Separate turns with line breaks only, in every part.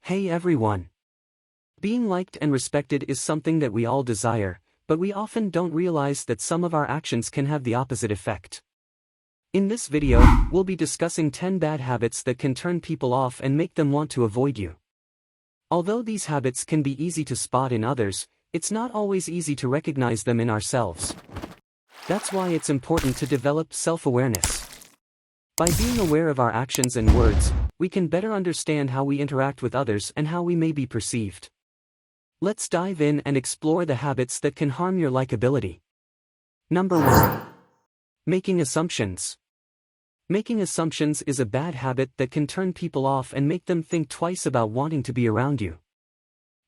Hey everyone! Being liked and respected is something that we all desire, but we often don't realize that some of our actions can have the opposite effect. In this video, we'll be discussing 10 bad habits that can turn people off and make them want to avoid you. Although these habits can be easy to spot in others, it's not always easy to recognize them in ourselves. That's why it's important to develop self-awareness. By being aware of our actions and words, we can better understand how we interact with others and how we may be perceived. Let's dive in and explore the habits that can harm your likability. Number 1. Making assumptions. Making assumptions is a bad habit that can turn people off and make them think twice about wanting to be around you.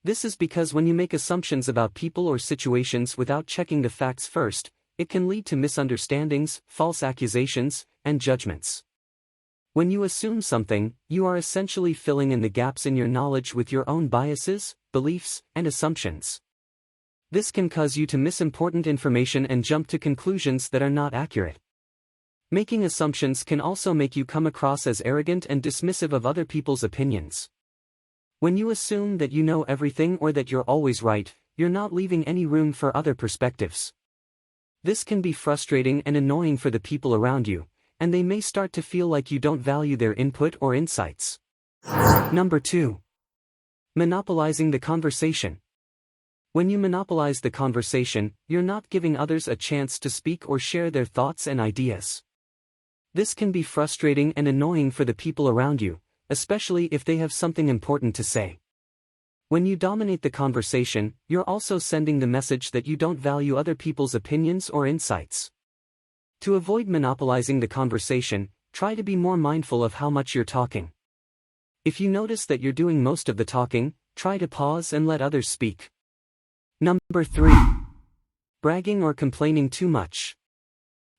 This is because when you make assumptions about people or situations without checking the facts first, it can lead to misunderstandings, false accusations, and judgments. When you assume something, you are essentially filling in the gaps in your knowledge with your own biases, beliefs, and assumptions. This can cause you to miss important information and jump to conclusions that are not accurate. Making assumptions can also make you come across as arrogant and dismissive of other people's opinions. When you assume that you know everything or that you're always right, you're not leaving any room for other perspectives. This can be frustrating and annoying for the people around you, and they may start to feel like you don't value their input or insights. Number 2. Monopolizing the conversation. When you monopolize the conversation, you're not giving others a chance to speak or share their thoughts and ideas. This can be frustrating and annoying for the people around you, especially if they have something important to say. When you dominate the conversation, you're also sending the message that you don't value other people's opinions or insights. To avoid monopolizing the conversation, try to be more mindful of how much you're talking. If you notice that you're doing most of the talking, try to pause and let others speak. Number 3. Bragging or complaining too much.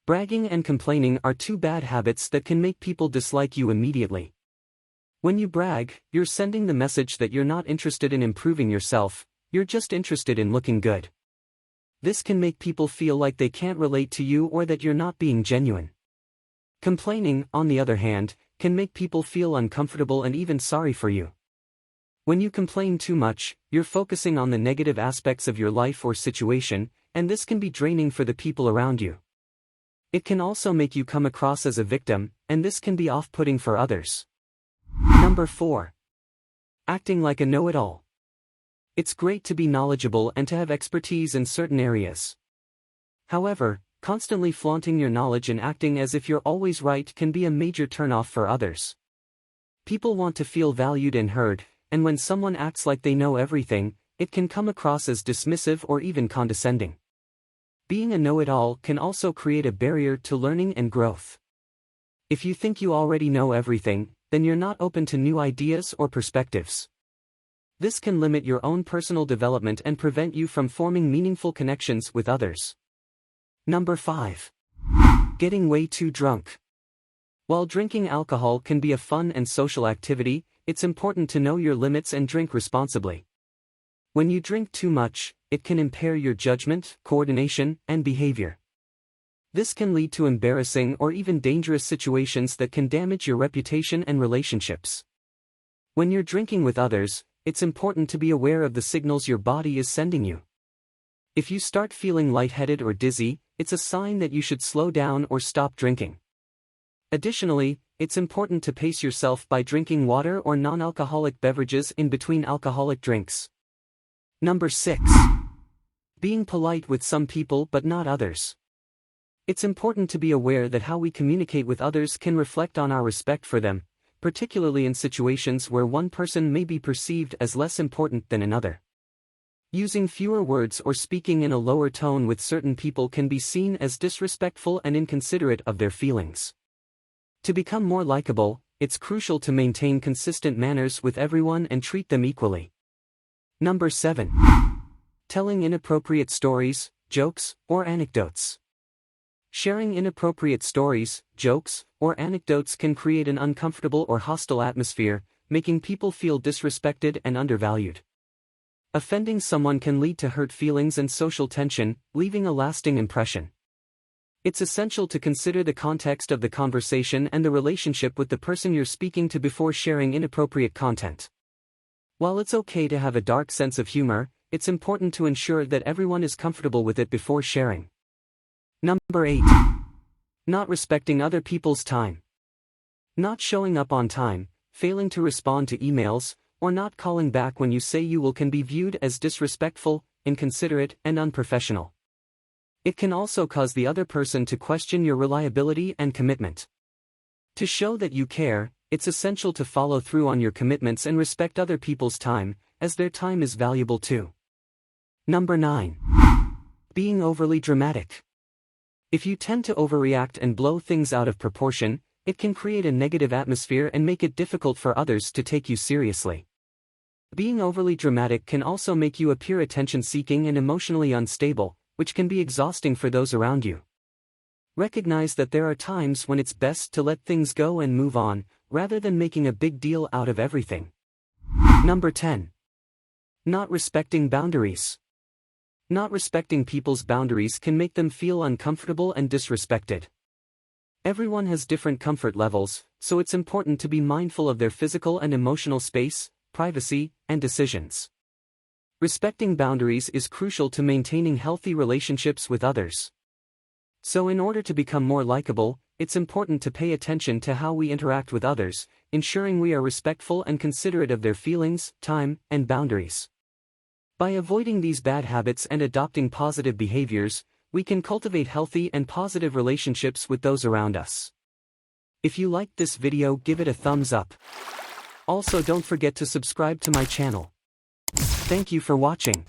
Bragging and complaining are two bad habits that can make people dislike you immediately. When you brag, you're sending the message that you're not interested in improving yourself, you're just interested in looking good. This can make people feel like they can't relate to you or that you're not being genuine. Complaining, on the other hand, can make people feel uncomfortable and even sorry for you. When you complain too much, you're focusing on the negative aspects of your life or situation, and this can be draining for the people around you. It can also make you come across as a victim, and this can be off-putting for others. Number 4. Acting like a know-it-all. It's great to be knowledgeable and to have expertise in certain areas. However, constantly flaunting your knowledge and acting as if you're always right can be a major turnoff for others. People want to feel valued and heard, and when someone acts like they know everything, it can come across as dismissive or even condescending. Being a know-it-all can also create a barrier to learning and growth. If you think you already know everything, then you're not open to new ideas or perspectives. This can limit your own personal development and prevent you from forming meaningful connections with others. Number 5. Getting way too drunk. While drinking alcohol can be a fun and social activity, it's important to know your limits and drink responsibly. When you drink too much, it can impair your judgment, coordination, and behavior. This can lead to embarrassing or even dangerous situations that can damage your reputation and relationships. When you're drinking with others, it's important to be aware of the signals your body is sending you. If you start feeling lightheaded or dizzy, it's a sign that you should slow down or stop drinking. Additionally, it's important to pace yourself by drinking water or non-alcoholic beverages in between alcoholic drinks. Number 6. Being polite with some people but not others. It's important to be aware that how we communicate with others can reflect on our respect for them, particularly in situations where one person may be perceived as less important than another. Using fewer words or speaking in a lower tone with certain people can be seen as disrespectful and inconsiderate of their feelings. To become more likable, it's crucial to maintain consistent manners with everyone and treat them equally. Number 7. Telling inappropriate stories, jokes, or anecdotes. Sharing inappropriate stories, jokes, or anecdotes can create an uncomfortable or hostile atmosphere, making people feel disrespected and undervalued. Offending someone can lead to hurt feelings and social tension, leaving a lasting impression. It's essential to consider the context of the conversation and the relationship with the person you're speaking to before sharing inappropriate content. While it's okay to have a dark sense of humor, it's important to ensure that everyone is comfortable with it before sharing. Number 8. Not respecting other people's time. Not showing up on time, failing to respond to emails, or not calling back when you say you will can be viewed as disrespectful, inconsiderate, and unprofessional. It can also cause the other person to question your reliability and commitment. To show that you care, it's essential to follow through on your commitments and respect other people's time, as their time is valuable too. Number 9. Being overly dramatic. If you tend to overreact and blow things out of proportion, it can create a negative atmosphere and make it difficult for others to take you seriously. Being overly dramatic can also make you appear attention-seeking and emotionally unstable, which can be exhausting for those around you. Recognize that there are times when it's best to let things go and move on, rather than making a big deal out of everything. Number 10. Not respecting boundaries. Not respecting people's boundaries can make them feel uncomfortable and disrespected. Everyone has different comfort levels, so it's important to be mindful of their physical and emotional space, privacy, and decisions. Respecting boundaries is crucial to maintaining healthy relationships with others. So in order to become more likable, it's important to pay attention to how we interact with others, ensuring we are respectful and considerate of their feelings, time, and boundaries. By avoiding these bad habits and adopting positive behaviors, we can cultivate healthy and positive relationships with those around us. If you liked this video, give it a thumbs up. Also, don't forget to subscribe to my channel. Thank you for watching.